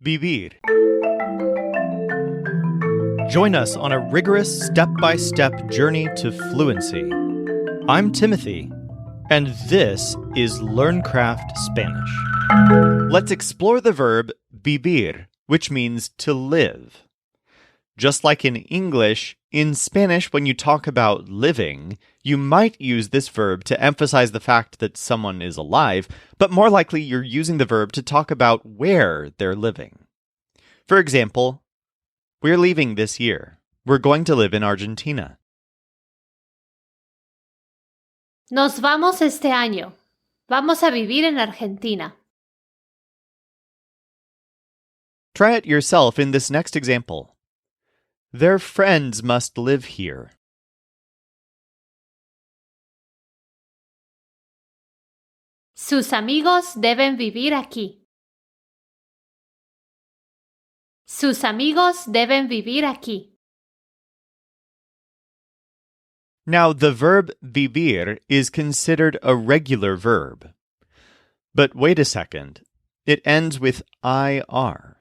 Vivir. Join us on a rigorous step-by-step journey to fluency. I'm Timothy, and this is LearnCraft Spanish. Let's explore the verb vivir, which means to live. Just like in English, in Spanish, when you talk about living, you might use this verb to emphasize the fact that someone is alive, but more likely you're using the verb to talk about where they're living. For example, we're leaving this year. We're going to live in Argentina. Nos vamos este año. Vamos a vivir en Argentina. Try it yourself in this next example. Their friends must live here. Sus amigos deben vivir aquí. Sus amigos deben vivir aquí. Now, the verb vivir is considered a regular verb. But wait a second. It ends with IR.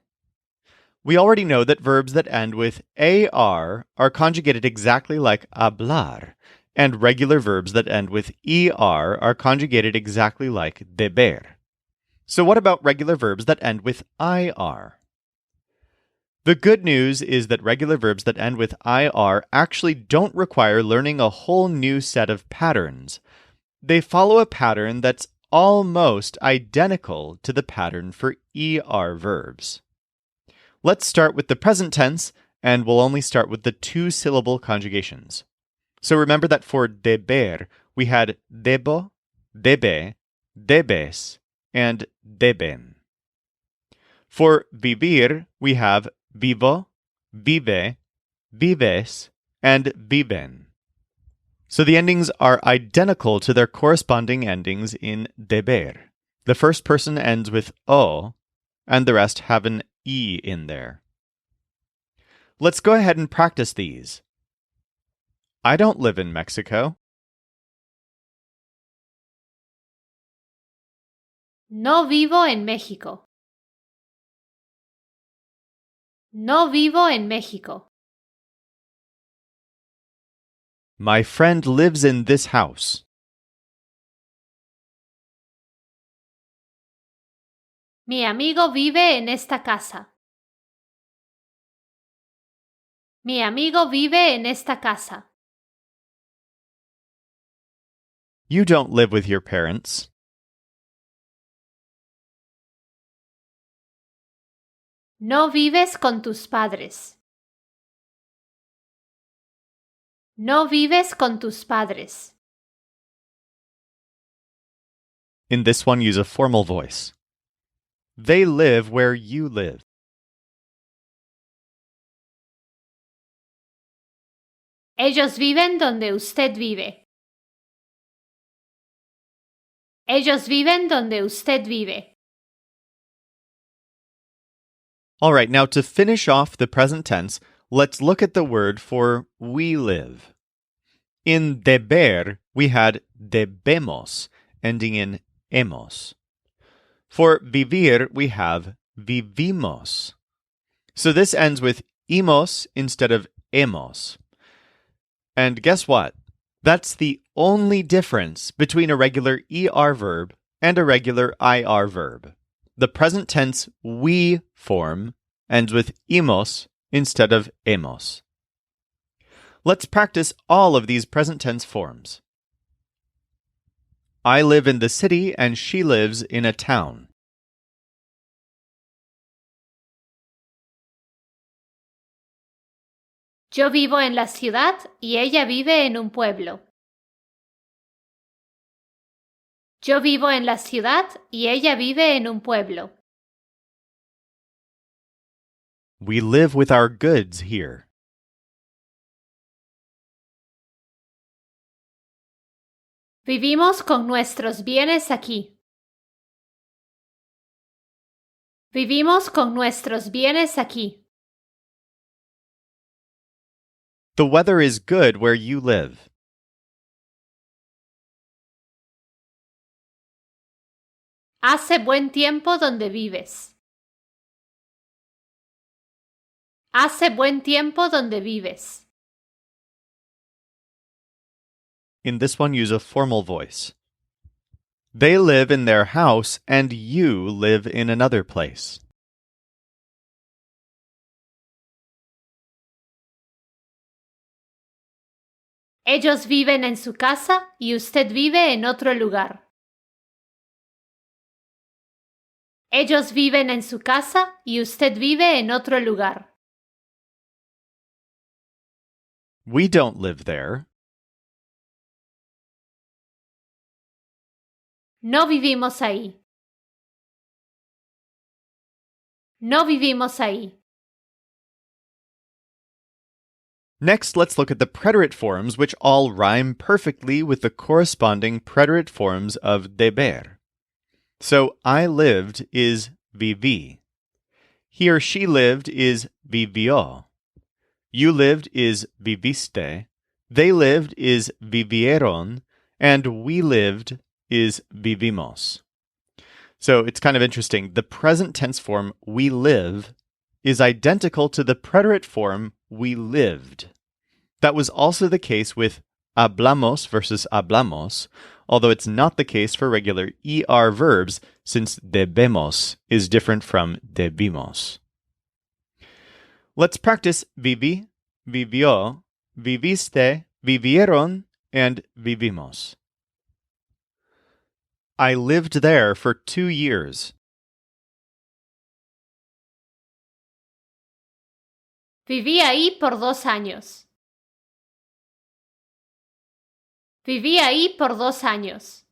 We already know that verbs that end with AR are conjugated exactly like hablar, and regular verbs that end with ER are conjugated exactly like deber. So what about regular verbs that end with IR? The good news is that regular verbs that end with IR actually don't require learning a whole new set of patterns. They follow a pattern that's almost identical to the pattern for ER verbs. Let's start with the present tense, and we'll only start with the two-syllable conjugations. So remember that for deber, we had debo, debe, debes, and deben. For vivir, we have vivo, vive, vives, and viven. So the endings are identical to their corresponding endings in deber. The first person ends with o, and the rest have an E in there. Let's go ahead and practice these. I don't live in Mexico. No vivo en México. No vivo en México. My friend lives in this house. Mi amigo vive en esta casa. Mi amigo vive en esta casa. You don't live with your parents. No vives con tus padres. No vives con tus padres. In this one, use a formal voice. They live where you live. Ellos viven donde usted vive. Ellos viven donde usted vive. All right, now to finish off the present tense, let's look at the word for we live. In deber, we had debemos, ending in hemos. For vivir, we have vivimos. So this ends with imos instead of hemos. And guess what? That's the only difference between a regular ER verb and a regular IR verb. The present tense we form ends with imos instead of hemos. Let's practice all of these present tense forms. I live in the city and she lives in a town. Yo vivo en la ciudad y ella vive en un pueblo. Yo vivo en la ciudad y ella vive en un pueblo. We live with our goods here. Vivimos con nuestros bienes aquí. Vivimos con nuestros bienes aquí. The weather is good where you live. Hace buen tiempo donde vives. Hace buen tiempo donde vives. In this one, use a formal voice. They live in their house and you live in another place. Ellos viven en su casa y usted vive en otro lugar. Ellos viven en su casa y usted vive en otro lugar. We don't live there. No vivimos ahí. No vivimos ahí. Next, let's look at the preterite forms, which all rhyme perfectly with the corresponding preterite forms of deber. So, I lived is vivi. He or she lived is vivió. You lived is viviste. They lived is vivieron. And we lived is vivimos. So it's kind of interesting. The present tense form we live is identical to the preterite form we lived. That was also the case with hablamos versus hablamos, although it's not the case for regular ER verbs since debemos is different from debimos. Let's practice vivi, vivió, viviste, vivieron, and vivimos. I lived there for 2 years. Viví ahí por 2 años. Viví ahí por 2 años.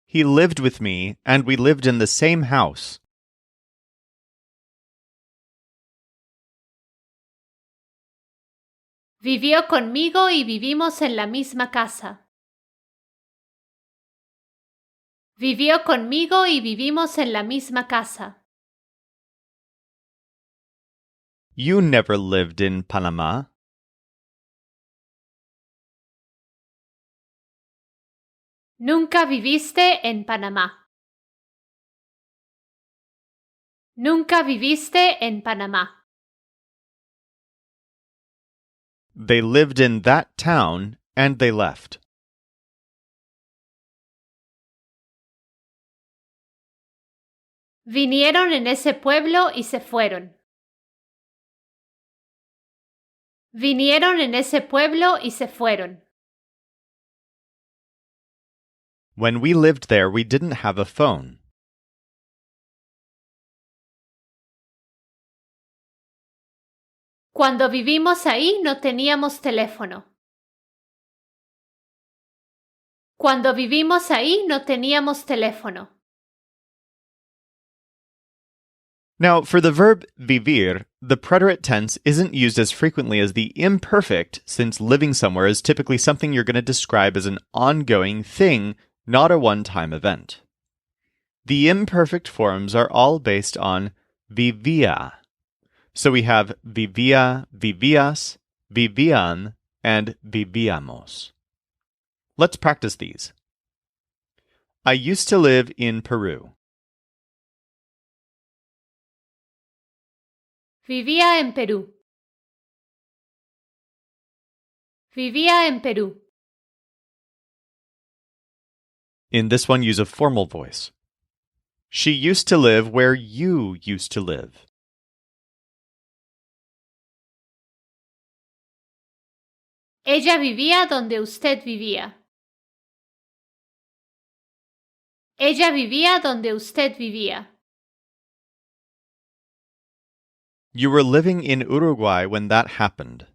He lived with me, and we lived in the same house. Vivió conmigo y vivimos en la misma casa. Vivió conmigo y vivimos en la misma casa. You never lived in Panama. Nunca viviste en Panamá. Nunca viviste en Panamá. They lived in that town, and they left. Vinieron en ese pueblo y se fueron. Vinieron en ese pueblo y se fueron. When we lived there, we didn't have a phone. Cuando vivimos ahí no teníamos teléfono. Cuando vivimos ahí no teníamos teléfono. Now, for the verb vivir, the preterite tense isn't used as frequently as the imperfect, since living somewhere is typically something you're going to describe as an ongoing thing, not a one-time event. The imperfect forms are all based on vivia. So we have vivia, vivias, vivian, and viviamos. Let's practice these. I used to live in Peru. Vivía en Perú. Vivía en Perú. In this one, use a formal voice. She used to live where you used to live. Ella vivía donde usted vivía. Ella vivía donde usted vivía. You were living in Uruguay when that happened.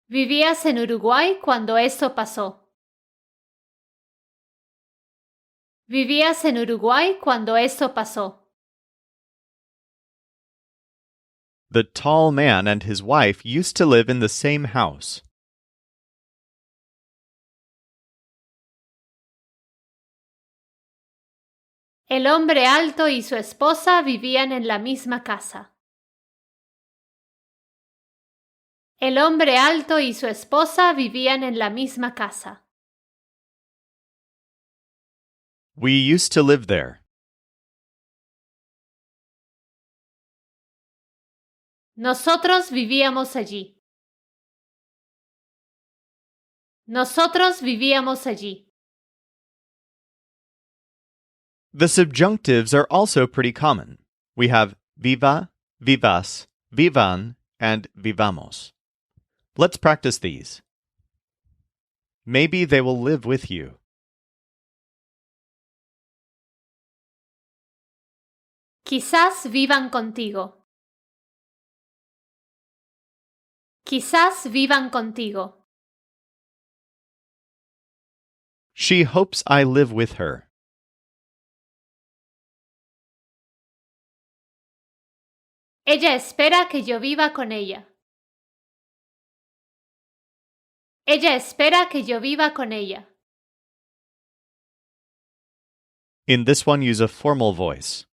Vivías en Uruguay cuando esto pasó. Vivías en Uruguay cuando esto pasó. The tall man and his wife used to live in the same house. El hombre alto y su esposa vivían en la misma casa. El hombre alto y su esposa vivían en la misma casa. We used to live there. Nosotros vivíamos allí. Nosotros vivíamos allí. The subjunctives are also pretty common. We have viva, vivas, vivan, and vivamos. Let's practice these. Maybe they will live with you. Quizás vivan contigo. Quizás vivan contigo. She hopes I live with her. Ella espera que yo viva con ella. Ella espera que yo viva con ella. In this one, use a formal voice.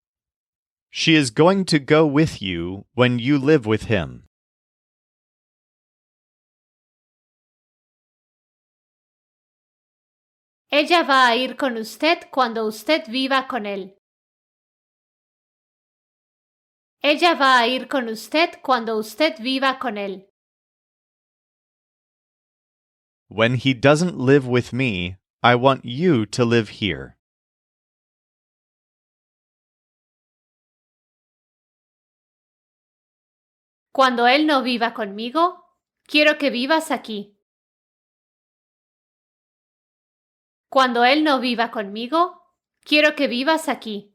She is going to go with you when you live with him. Ella va a ir con usted cuando usted viva con él. Ella va a ir con usted cuando usted viva con él. When he doesn't live with me, I want you to live here. Cuando él no viva conmigo, quiero que vivas aquí. Cuando él no viva conmigo, quiero que vivas aquí.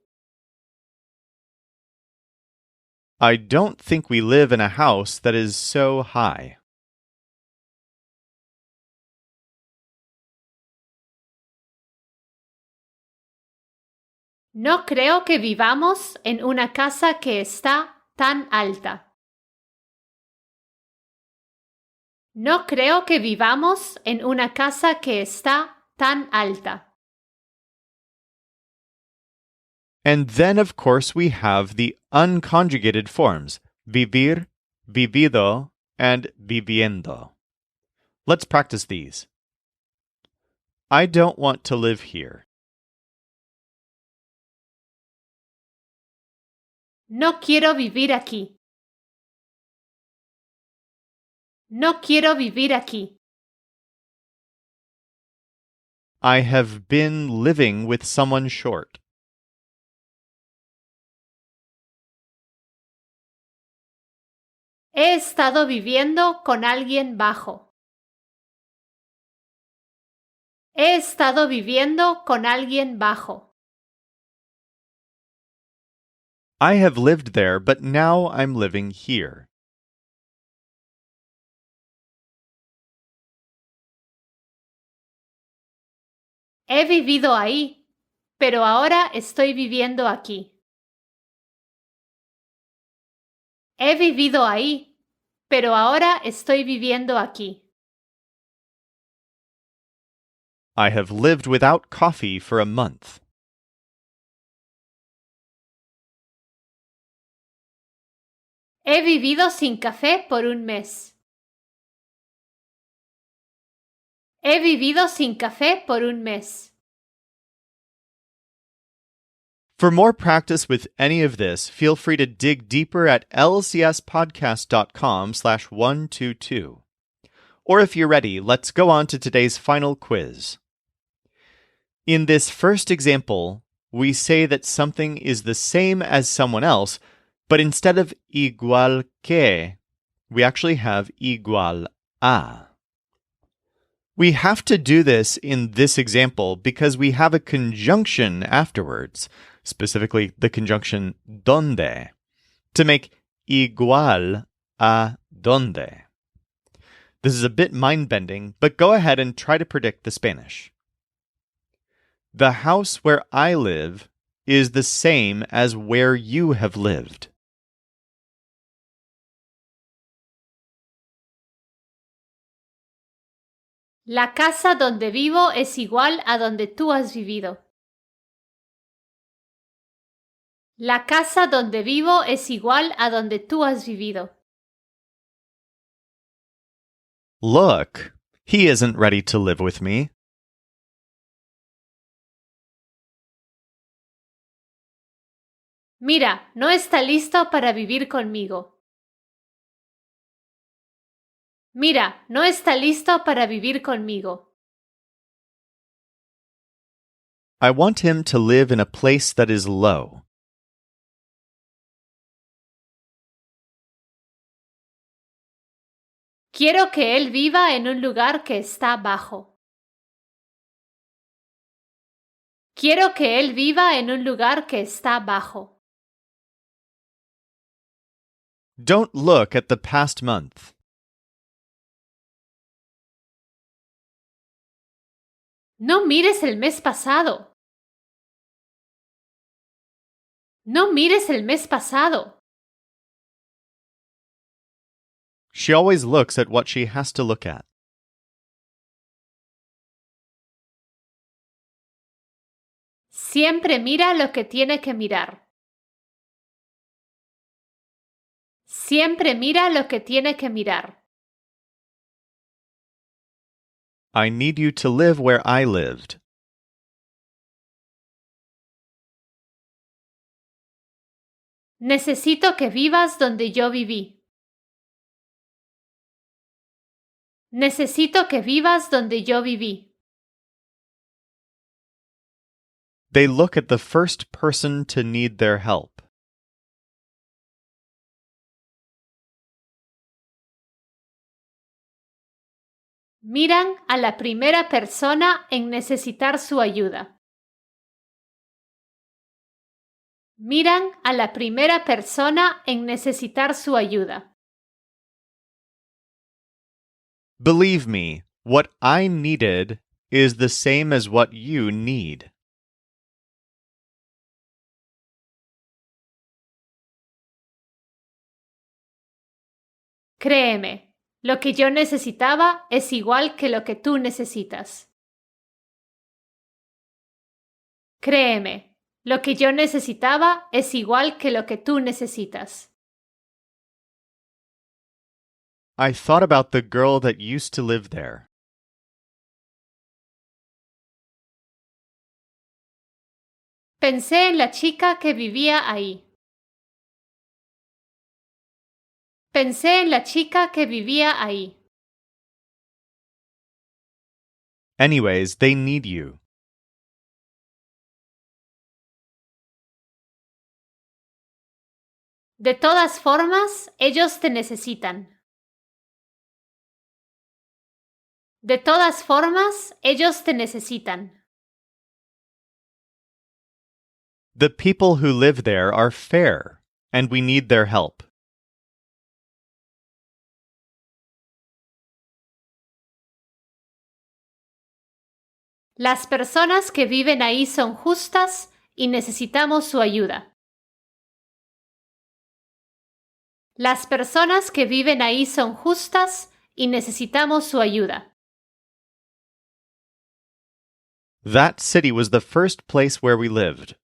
I don't think we live in a house that is so high. No creo que vivamos en una casa que está tan alta. No creo que vivamos en una casa que está tan alta. And then, of course, we have the unconjugated forms, vivir, vivido, and viviendo. Let's practice these. I don't want to live here. No quiero vivir aquí. No quiero vivir aquí. I have been living with someone short. He estado viviendo con alguien bajo. He estado viviendo con alguien bajo. I have lived there, but now I'm living here. He vivido ahí, pero ahora estoy viviendo aquí. He vivido ahí, pero ahora estoy viviendo aquí. I have lived without coffee for a month. He vivido sin café por un mes. He vivido sin café por un mes. For more practice with any of this, feel free to dig deeper at lcspodcast.com/122. Or if you're ready, let's go on to today's final quiz. In this first example, we say that something is the same as someone else, but instead of igual que, we actually have igual a. We have to do this in this example because we have a conjunction afterwards, specifically the conjunction donde, to make igual a donde. This is a bit mind-bending, but go ahead and try to predict the Spanish. The house where I live is the same as where you have lived. La casa donde vivo es igual a donde tú has vivido. La casa donde vivo es igual a donde tú has vivido. Look, he isn't ready to live with me. Mira, no está listo para vivir conmigo. Mira, no está listo para vivir conmigo. I want him to live in a place that is low. Quiero que él viva en un lugar que está bajo. Quiero que él viva en un lugar que está bajo. Don't look at the past month. No mires el mes pasado. No mires el mes pasado. She always looks at what she has to look at. Siempre mira lo que tiene que mirar. Siempre mira lo que tiene que mirar. I need you to live where I lived. Necesito que vivas donde yo viví. Necesito que vivas donde yo viví. They look at the first person to need their help. Miran a la primera persona en necesitar su ayuda. Miran a la primera persona en necesitar su ayuda. Believe me, what I needed is the same as what you need. Créeme, lo que yo necesitaba es igual que lo que tú necesitas. Créeme, lo que yo necesitaba es igual que lo que tú necesitas. I thought about the girl that used to live there. Pensé en la chica que vivía ahí. Pensé en la chica que vivía ahí. Anyways, they need you. De todas formas, ellos te necesitan. De todas formas, ellos te necesitan. The people who live there are fair, and we need their help. Las personas que viven ahí son justas y necesitamos su ayuda. Las personas que viven ahí son justas y necesitamos su ayuda. That city was the first place where we lived.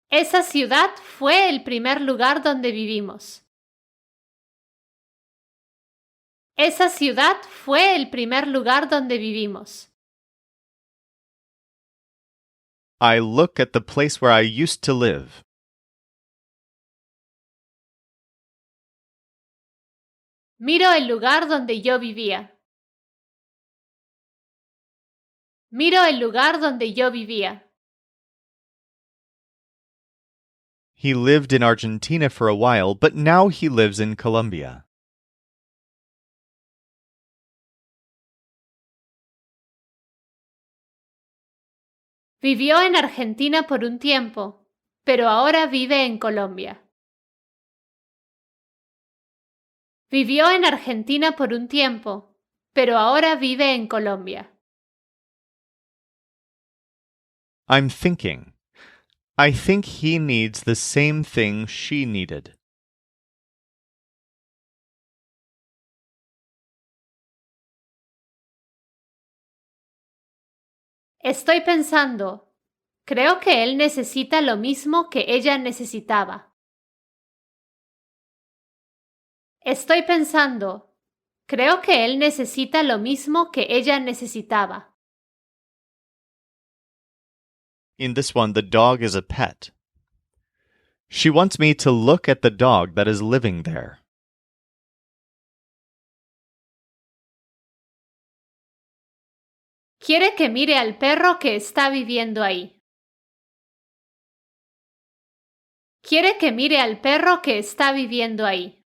Esa ciudad fue el primer lugar donde vivimos. Esa ciudad fue el primer lugar donde vivimos. I look at the place where I used to live. Miro el lugar donde yo vivía. Miro el lugar donde yo vivía. He lived in Argentina for a while, but now he lives in Colombia. Vivió en Argentina por un tiempo, pero ahora vive en Colombia. Vivió en Argentina por un tiempo, pero ahora vive en Colombia. I'm thinking. I think he needs the same thing she needed. Estoy pensando, creo que él necesita lo mismo que ella necesitaba. Estoy pensando, creo que él necesita lo mismo que ella necesitaba. In this one, the dog is a pet. She wants me to look at the dog that is living there. Quiere que mire al perro que está viviendo ahí. Quiere que mire al perro que está viviendo ahí.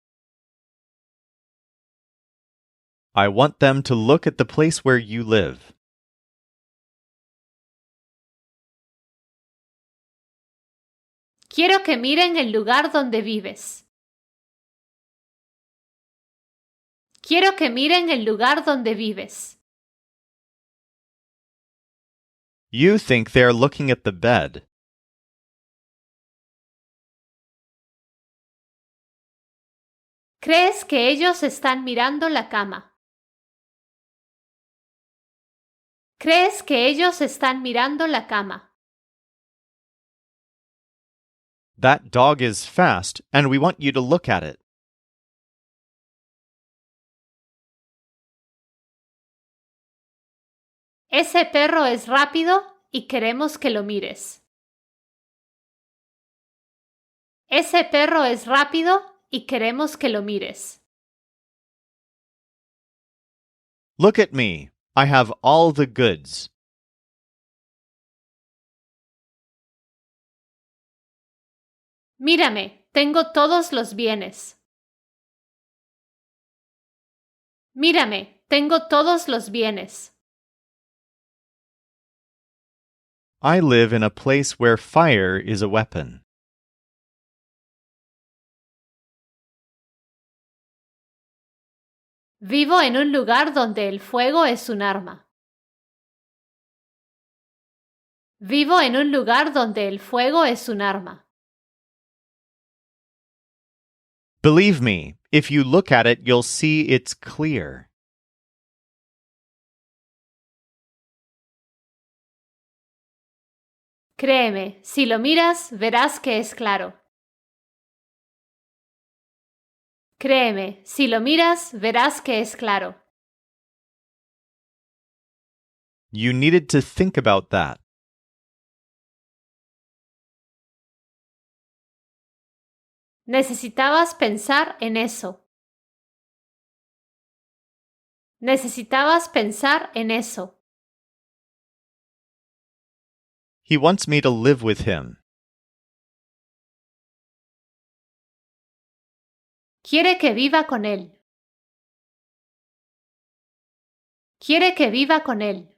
I want them to look at the place where you live. Quiero que miren el lugar donde vives. Quiero que miren el lugar donde vives. You think they are looking at the bed. ¿Crees que ellos están mirando la cama? ¿Crees que ellos están mirando la cama? That dog is fast, and we want you to look at it. Ese perro es rápido y queremos que lo mires. Ese perro es rápido y queremos que lo mires. Look at me. I have all the goods. Mírame, tengo todos los bienes. Mírame, tengo todos los bienes. I live in a place where fire is a weapon. Vivo en un lugar donde el fuego es un arma. Vivo en un lugar donde el fuego es un arma. Believe me, if you look at it, you'll see it's clear. Créeme, si lo miras, verás que es claro. Créeme, si lo miras, verás que es claro. You needed to think about that. Necesitabas pensar en eso. Necesitabas pensar en eso. He wants me to live with him. Quiere que viva con él. Quiere que viva con él.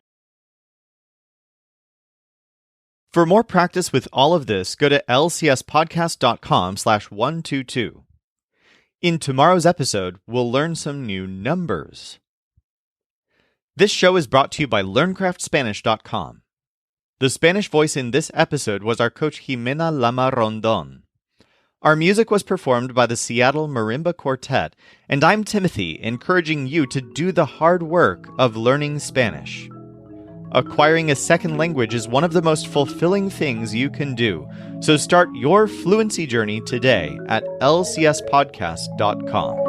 For more practice with all of this, go to lcspodcast.com/122. In tomorrow's episode, we'll learn some new numbers. This show is brought to you by LearnCraftSpanish.com. The Spanish voice in this episode was our coach Jimena Lama Rondon. Our music was performed by the Seattle Marimba Quartet, and I'm Timothy, encouraging you to do the hard work of learning Spanish. Acquiring a second language is one of the most fulfilling things you can do, so start your fluency journey today at lcspodcast.com.